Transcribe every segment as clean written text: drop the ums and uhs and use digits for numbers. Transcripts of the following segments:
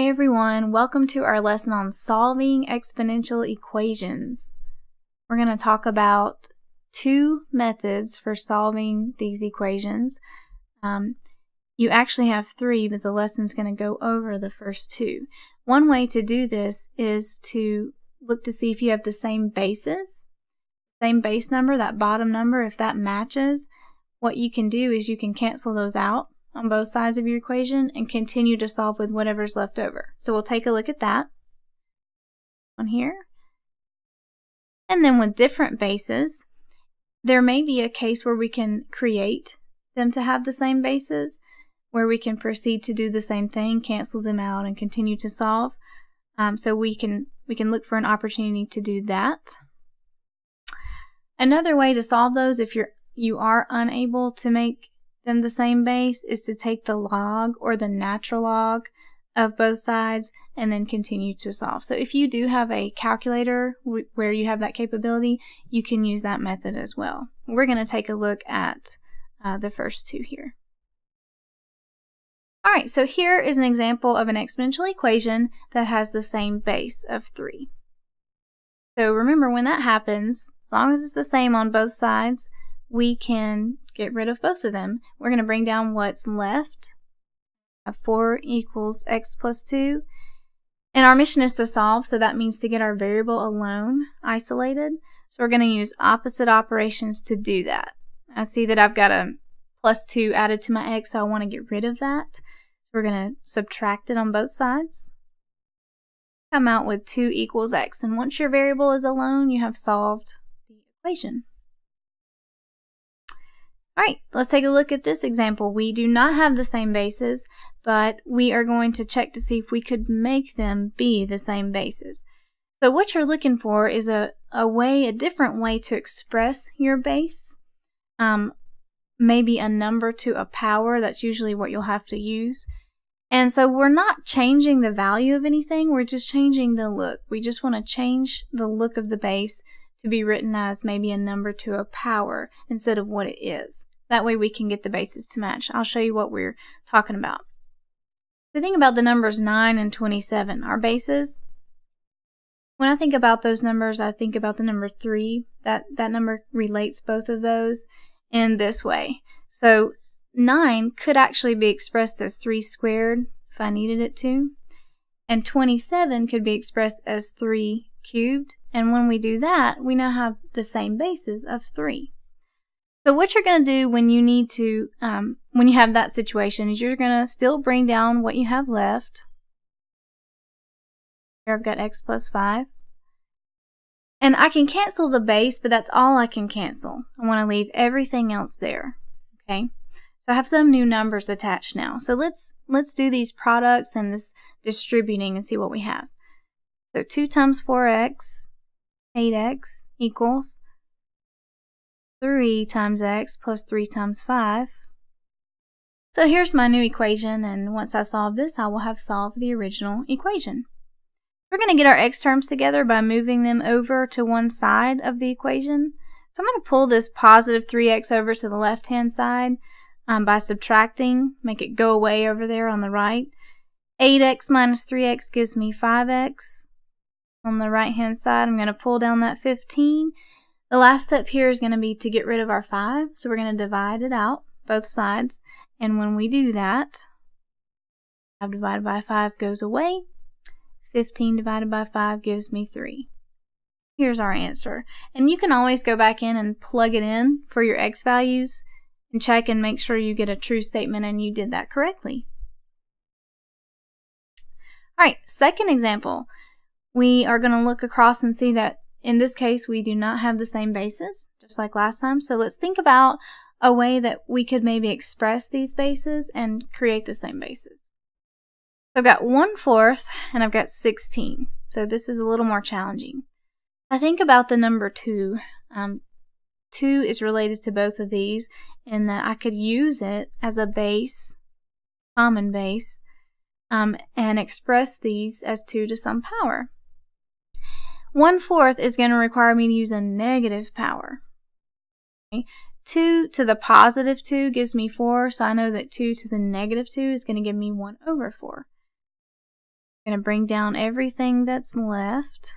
Hey everyone, welcome to our lesson on solving exponential equations. We're going to talk about two methods for solving these equations. You actually have three, but the lesson's going to go over the first two. One way to do this is to look to see if you have the same basis, same base number, that bottom number. If that matches, what you can do is you can cancel those out on both sides of your equation and continue to solve with whatever's left over. So we'll take a look at that on here. And then with different bases, there may be a case where we can create them to have the same bases, where we can proceed to do the same thing, cancel them out, and continue to solve. So we can look for an opportunity to do that. Another way to solve those, if you are unable to make them the same base, is to take the log or the natural log of both sides and then continue to solve. So if you do have a calculator where you have that capability, you can use that method as well. We're going to take a look at the first two here. Alright, so here is an example of an exponential equation that has the same base of 3. So remember, when that happens, as long as it's the same on both sides, we can get rid of both of them. We're going to bring down what's left. 4 equals x plus 2. And our mission is to solve, so that means to get our variable alone isolated. So we're going to use opposite operations to do that. I see that I've got a plus 2 added to my x, so I want to get rid of that. So we're going to subtract it on both sides. Come out with 2 equals x. And once your variable is alone, you have solved the equation. Alright, let's take a look at this example. We do not have the same bases, but we are going to check to see if we could make them be the same bases. So what you're looking for is a different way to express your base. Maybe a number to a power. That's usually what you'll have to use. And so we're not changing the value of anything, we're just changing the look. We just want to change the look of the base to be written as maybe a number to a power instead of what it is. That way we can get the bases to match. I'll show you what we're talking about. So think about the numbers 9 and 27, our bases. When I think about those numbers, I think about the number 3. That number relates both of those in this way. So 9 could actually be expressed as 3 squared if I needed it to. And 27 could be expressed as 3 cubed. And when we do that, we now have the same bases of 3. So what you're going to do when you need to, when you have that situation, is you're going to still bring down what you have left. Here I've got x plus 5. And I can cancel the base, but that's all I can cancel. I want to leave everything else there. Okay? So I have some new numbers attached now. So let's do these products and this distributing and see what we have. So 2 times 4x, 8x equals 3 times x plus 3 times 5. So here's my new equation, and once I solve this, I will have solved the original equation. We're going to get our x terms together by moving them over to one side of the equation. So I'm going to pull this positive 3x over to the left-hand side by subtracting, make it go away over there on the right. 8x minus 3x gives me 5x. On the right-hand side, I'm going to pull down that 15. The last step here is going to be to get rid of our 5, so we're going to divide it out, both sides. And when we do that, 5 divided by 5 goes away. 15 divided by 5 gives me 3. Here's our answer. And you can always go back in and plug it in for your x values and check and make sure you get a true statement and you did that correctly. Alright, second example. We are going to look across and see that in this case we do not have the same bases, just like last time. So let's think about a way that we could maybe express these bases and create the same bases. So I've got 1/4 and I've got 16. So this is a little more challenging. I think about the number 2. 2 is related to both of these in that I could use it as a base, common base, and express these as 2 to some power. 1/4 is going to require me to use a negative power. Okay. 2 to the positive 2 gives me 4, so I know that 2 to the negative 2 is going to give me 1/4. I'm going to bring down everything that's left,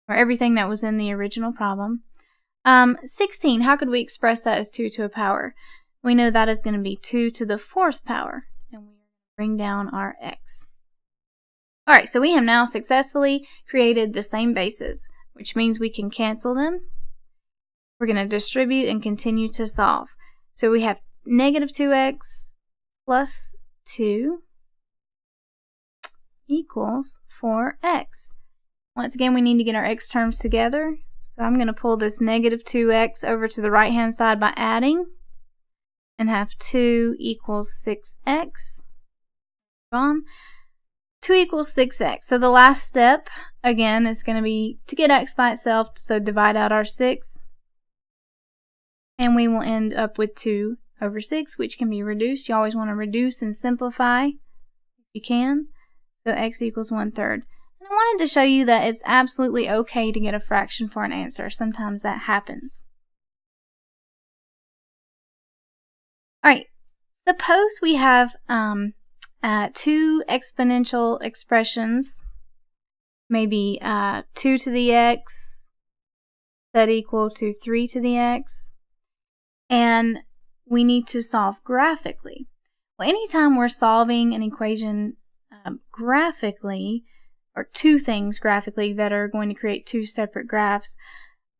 or everything that was in the original problem. 16, how could we express that as 2 to a power? We know that is going to be 2 to the 4th power, and we bring down our x. Alright, so we have now successfully created the same bases, which means we can cancel them. We're going to distribute and continue to solve. So we have negative 2x plus 2 equals 4x. Once again, we need to get our x terms together. So I'm going to pull this negative 2x over to the right hand side by adding and have 2 equals 6x. 2 equals 6x. So the last step, again, is going to be to get x by itself, so divide out our 6. And we will end up with 2 over 6, which can be reduced. You always want to reduce and simplify if you can. So x equals 1/3. And I wanted to show you that it's absolutely okay to get a fraction for an answer. Sometimes that happens. Alright, suppose we have 2 exponential expressions, maybe 2 to the x that equal to 3 to the x, and we need to solve graphically. Well, anytime we're solving an equation graphically, or 2 things graphically that are going to create 2 separate graphs,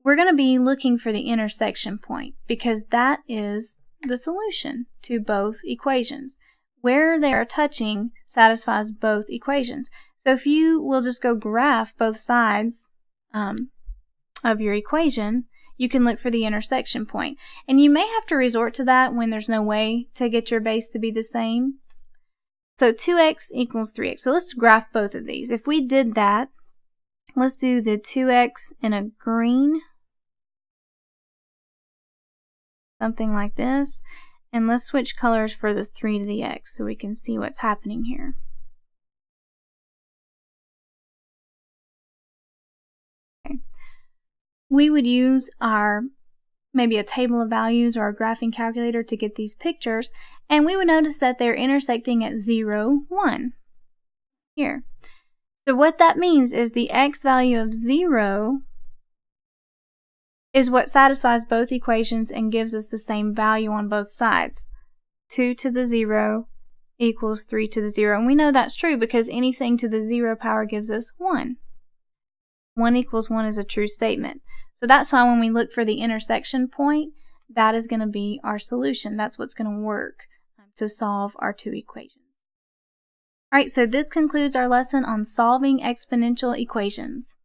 we're going to be looking for the intersection point, because that is the solution to both equations. Where they are touching satisfies both equations. So if you will just go graph both sides of your equation, you can look for the intersection point. And you may have to resort to that when there's no way to get your base to be the same. So 2x equals 3x. So let's graph both of these. If we did that, let's do the 2x in a green, something like this. And let's switch colors for the 3 to the x so we can see what's happening here. Okay. We would use maybe a table of values or a graphing calculator to get these pictures, and we would notice that they're intersecting at 0, 1 here. So what that means is the x value of 0 is what satisfies both equations and gives us the same value on both sides. 2 to the 0 equals 3 to the 0. And we know that's true because anything to the 0 power gives us 1. 1 equals 1 is a true statement. So that's why when we look for the intersection point, that is going to be our solution. That's what's going to work to solve our 2 equations. Alright, so this concludes our lesson on solving exponential equations.